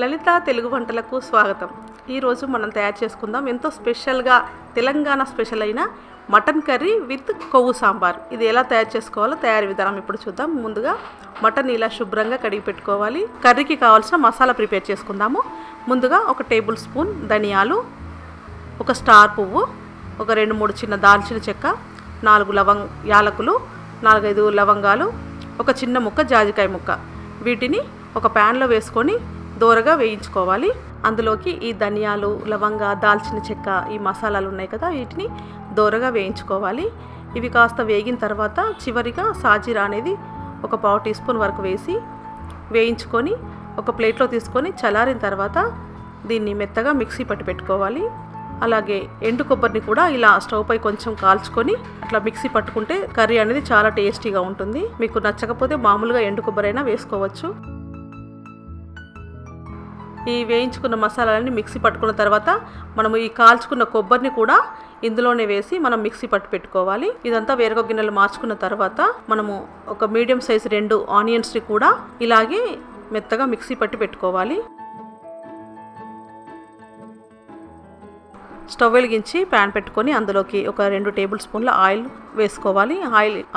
లలిత తెలుగు వంటలకు స్వాగతం. ఈ రోజు మనం తయారు చేసుకుందాం ఎంతో స్పెషల్ గా తెలంగాణ స్పెషల్ అయిన మటన్ కర్రీ విత్ కొవ్వు సాంబార్. ఇది ఎలా తయారు చేసుకోవాలో తయారీ విధానం ఇప్పుడు చూద్దాం. ముందుగా మటన్ ఇలా శుభ్రంగా కడిగి పెట్టుకోవాలి. కర్రీకి కావాల్సిన మసాలా ప్రిపేర్ చేసుకుందాము. ముందుగా ఒక టేబుల్ స్పూన్ ధనియాలు, ఒక స్టార్ పువ్వు, ఒక 2-3 చిన్న దాల్చిన చెక్క, 4 యాలకులు, 4-5 లవంగాలు, ఒక చిన్న ముక్క జాజికాయ ముక్క. వీటిని ఒక ప్యాన్లో వేసుకొని దోరగా వేయించుకోవాలి. అందులోకి ఈ ధనియాలు, లవంగా, దాల్చిన చెక్క, ఈ మసాలాలు ఉన్నాయి కదా, వీటిని దోరగా వేయించుకోవాలి. ఇవి కాస్త వేగిన తర్వాత చివరిగా సాజీరా అనేది ఒక 1/4 టీ స్పూన్ వరకు వేసి వేయించుకొని ఒక ప్లేట్లో తీసుకొని చల్లారిన తర్వాత దీన్ని మెత్తగా మిక్సీ పట్టి పెట్టుకోవాలి. అలాగే ఎండు కొబ్బరిని కూడా ఇలా స్టవ్ పై కొంచెం కాల్చుకొని అట్లా మిక్సీ పట్టుకుంటే కర్రీ అనేది చాలా టేస్టీగా ఉంటుంది. మీకు నచ్చకపోతే మామూలుగా ఎండు కొబ్బరి అయినా వేసుకోవచ్చు. ఈ వేయించుకున్న మసాలాలని మిక్సీ పట్టుకున్న తర్వాత మనము ఈ కాల్చుకున్న కొబ్బరిని కూడా ఇందులోనే వేసి మనం మిక్సీ పట్టి పెట్టుకోవాలి. ఇదంతా వేరొక గిన్నెలు మార్చుకున్న తర్వాత మనము ఒక మీడియం సైజు 2 ఆనియన్స్ని కూడా ఇలాగే మెత్తగా మిక్సీ పట్టి పెట్టుకోవాలి. స్టవ్ వెలిగించి ప్యాన్ పెట్టుకొని అందులోకి ఒక 2 టేబుల్ స్పూన్ల ఆయిల్ వేసుకోవాలి.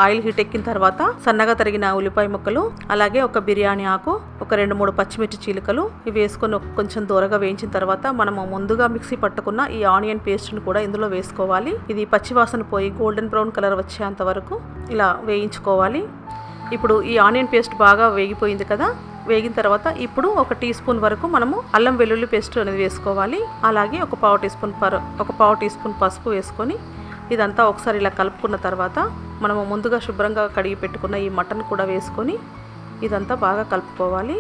ఆయిల్ హీట్ ఎక్కిన తర్వాత సన్నగా తరిగిన ఉల్లిపాయ ముక్కలు, అలాగే ఒక బిర్యానీ ఆకు, ఒక 2-3 పచ్చిమిర్చి చీలికలు ఇవి వేసుకొని కొంచెం దూరగా వేయించిన తర్వాత మనము ముందుగా మిక్సీ పట్టుకున్న ఈ ఆనియన్ పేస్ట్ని కూడా ఇందులో వేసుకోవాలి. ఇది పచ్చివాసన పోయి గోల్డెన్ బ్రౌన్ కలర్ వచ్చేంత వరకు ఇలా వేయించుకోవాలి. ఇప్పుడు ఈ ఆనియన్ పేస్ట్ బాగా వేగిపోయింది కదా, వేగిన తర్వాత ఇప్పుడు ఒక టీ స్పూన్ వరకు మనము అల్లం వెల్లుల్లి పేస్ట్ అనేది వేసుకోవాలి. అలాగే ఒక 1/4 టీ స్పూన్ పసుపు వేసుకొని ఇదంతా ఒకసారి ఇలా కలుపుకున్న తర్వాత మనము ముందుగా శుభ్రంగా కడిగి పెట్టుకున్న ఈ మటన్ కూడా వేసుకొని ఇదంతా బాగా కలుపుకోవాలి.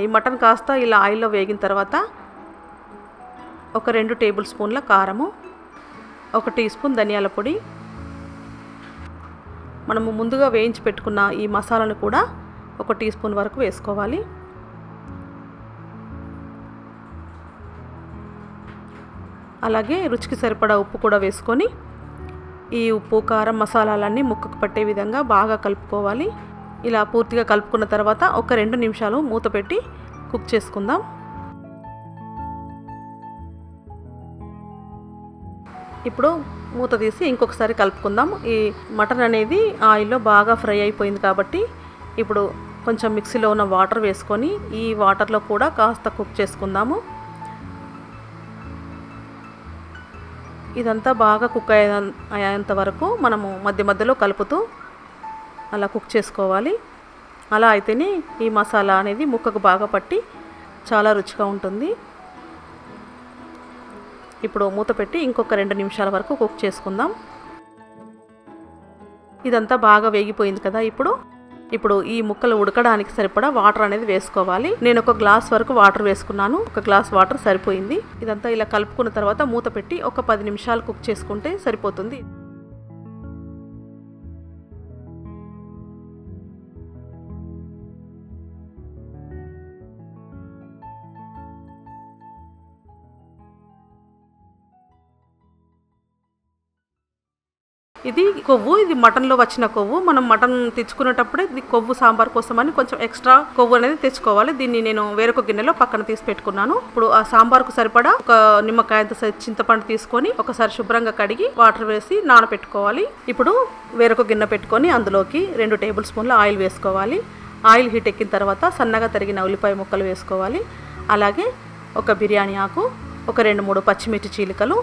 ఈ మటన్ కాస్త ఇలా ఆయిల్లో వేగిన తర్వాత ఒక 2 టేబుల్ స్పూన్ల కారము, 1 టీ స్పూన్ ధనియాల పొడి, మనము ముందుగా వేయించి పెట్టుకున్న ఈ మసాలాను కూడా 1 టీ స్పూన్ వరకు వేసుకోవాలి. అలాగే రుచికి సరిపడా ఉప్పు కూడా వేసుకొని ఈ ఉప్పు, కారం, మసాలాలన్నీ ముక్కకు పట్టే విధంగా బాగా కలుపుకోవాలి. ఇలా పూర్తిగా కలుపుకున్న తర్వాత ఒక 2 నిమిషాలు మూత పెట్టి కుక్ చేసుకుందాం. ఇప్పుడు మూత తీసి ఇంకొకసారి కలుపుకుందాం. ఈ మటన్ అనేది ఆయిల్లో బాగా ఫ్రై అయిపోయింది కాబట్టి ఇప్పుడు కొంచెం మిక్సీలో ఉన్న వాటర్ వేసుకొని ఈ వాటర్లో కూడా కాస్త కుక్ చేసుకుందాము. ఇదంతా బాగా కుక్ అయ్యేంత వరకు మనము మధ్య మధ్యలో కలుపుతూ అలా కుక్ చేసుకోవాలి. అలా అయితేనే ఈ మసాలా అనేది ముక్కకు బాగా పట్టి చాలా రుచిగా ఉంటుంది. ఇప్పుడు మూత పెట్టి ఇంకొక 2 నిమిషాల వరకు కుక్ చేసుకుందాం. ఇదంతా బాగా వేగిపోయింది కదా, ఇప్పుడు ఈ ముక్కలు ఉడకడానికి సరిపడా వాటర్ అనేది వేసుకోవాలి. నేను 1 గ్లాస్ వరకు వాటర్ వేసుకున్నాను. 1 గ్లాస్ వాటర్ సరిపోయింది. ఇదంతా ఇలా కలుపుకున్న తర్వాత మూత పెట్టి ఒక 10 నిమిషాలు కుక్ చేసుకుంటే సరిపోతుంది. ఇది కొవ్వు, ఇది మటన్లో వచ్చిన కొవ్వు. మనం మటన్ తెచ్చుకునేటప్పుడే ఇది కొవ్వు సాంబార్ కోసం అని కొంచెం ఎక్స్ట్రా కొవ్వు అనేది తెచ్చుకోవాలి. దీన్ని నేను వేరొక గిన్నెలో పక్కన తీసి పెట్టుకున్నాను. ఇప్పుడు ఆ సాంబార్కు సరిపడా ఒక నిమ్మకాయంత చింతపండు తీసుకొని ఒకసారి శుభ్రంగా కడిగి వాటర్ వేసి నానబెట్టుకోవాలి. ఇప్పుడు వేరొక గిన్నె పెట్టుకొని అందులోకి 2 టేబుల్ స్పూన్ల ఆయిల్ వేసుకోవాలి. ఆయిల్ హీట్ ఎక్కిన తర్వాత సన్నగా తరిగిన ఉల్లిపాయ ముక్కలు వేసుకోవాలి. అలాగే ఒక బిర్యానీ ఆకు, ఒక 2-3 పచ్చిమిర్చి చీలికలు,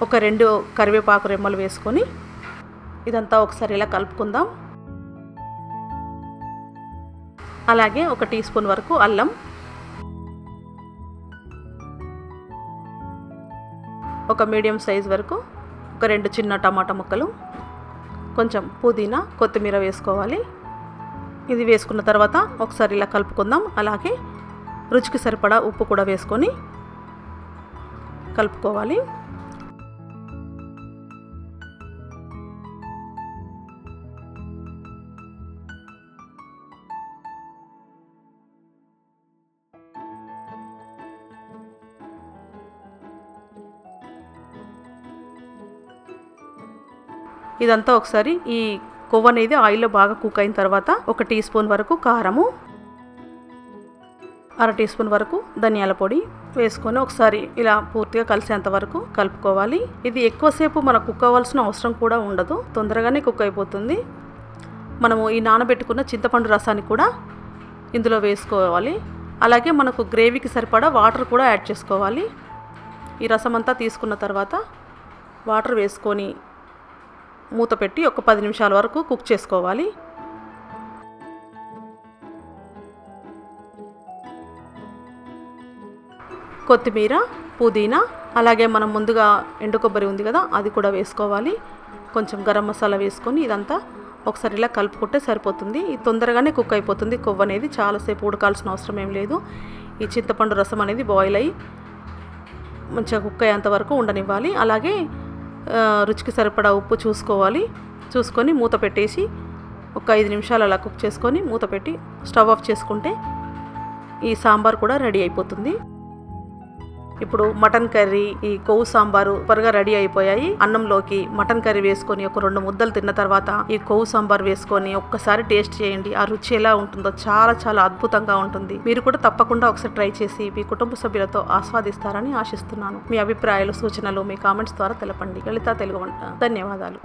ఒక 2 కరివేపాకు రెమ్మలు వేసుకొని ఇదంతా ఒకసారి ఇలా కలుపుకుందాం. అలాగే 1 టీ స్పూన్ వరకు అల్లం, ఒక మీడియం సైజ్ వరకు ఒక 2 చిన్న టమాటా ముక్కలు, కొంచెం పుదీనా, కొత్తిమీర వేసుకోవాలి. ఇది వేసుకున్న తర్వాత ఒకసారి ఇలా కలుపుకుందాం. అలాగే రుచికి సరిపడా ఉప్పు కూడా వేసుకొని కలుపుకోవాలి. ఇదంతా ఒకసారి ఈ కొవ్వు అనేది ఆయిల్లో బాగా కుక్ అయిన తర్వాత 1 టీ స్పూన్ వరకు కారము, 1/2 టీ స్పూన్ వరకు ధనియాల పొడి వేసుకొని ఒకసారి ఇలా పూర్తిగా కలిసేంత వరకు కలుపుకోవాలి. ఇది ఎక్కువసేపు మనకు కుక్ అవ్వాల్సిన అవసరం కూడా ఉండదు, తొందరగానే కుక్ అయిపోతుంది. మనము ఈ నానబెట్టుకున్న చింతపండు రసాన్ని కూడా ఇందులో వేసుకోవాలి. అలాగే మనకు గ్రేవీకి సరిపడా వాటర్ కూడా యాడ్ చేసుకోవాలి. ఈ రసం అంతా తీసుకున్న తర్వాత వాటర్ వేసుకొని మూత పెట్టి ఒక 10 నిమిషాల వరకు కుక్ చేసుకోవాలి. కొత్తిమీర, పుదీనా, అలాగే మనం ముందుగా ఎండు కొబ్బరి ఉంది కదా అది కూడా వేసుకోవాలి. కొంచెం గరం మసాలా వేసుకొని ఇదంతా ఒకసారి ఇలా కలుపుకుంటే సరిపోతుంది. ఇది తొందరగానే కుక్ అయిపోతుంది. కొవ్వు అనేది చాలాసేపు ఉడకాల్సిన అవసరం ఏం లేదు. ఈ చింతపండు రసం అనేది బాయిల్ అయ్యి మంచిగా కుక్ అయ్యేంత వరకు ఉండనివ్వాలి. అలాగే రుచికి సరిపడా ఉప్పు చూసుకొని మూత పెట్టేసి ఒక 5 నిమిషాలు అలా కుక్ చేసుకొని మూత పెట్టి స్టవ్ ఆఫ్ చేసుకుంటే ఈ సాంబార్ కూడా రెడీ అయిపోతుంది. ఇప్పుడు మటన్ కర్రీ, ఈ కొవ్వు సాంబారు త్వరగా రెడీ అయిపోయాయి. అన్నంలోకి మటన్ కర్రీ వేసుకొని ఒక 2 ముద్దలు తిన్న తర్వాత ఈ కొవ్వు సాంబార్ వేసుకొని ఒక్కసారి టేస్ట్ చేయండి. ఆ రుచి ఎలా ఉంటుందో చాలా చాలా అద్భుతంగా ఉంటుంది. మీరు కూడా తప్పకుండా ఒకసారి ట్రై చేసి మీ కుటుంబ సభ్యులతో ఆస్వాదిస్తారని ఆశిస్తున్నాను. మీ అభిప్రాయాలు, సూచనలు మీ కామెంట్స్ ద్వారా తెలపండి. లలిత తెలుగు వంట. ధన్యవాదాలు.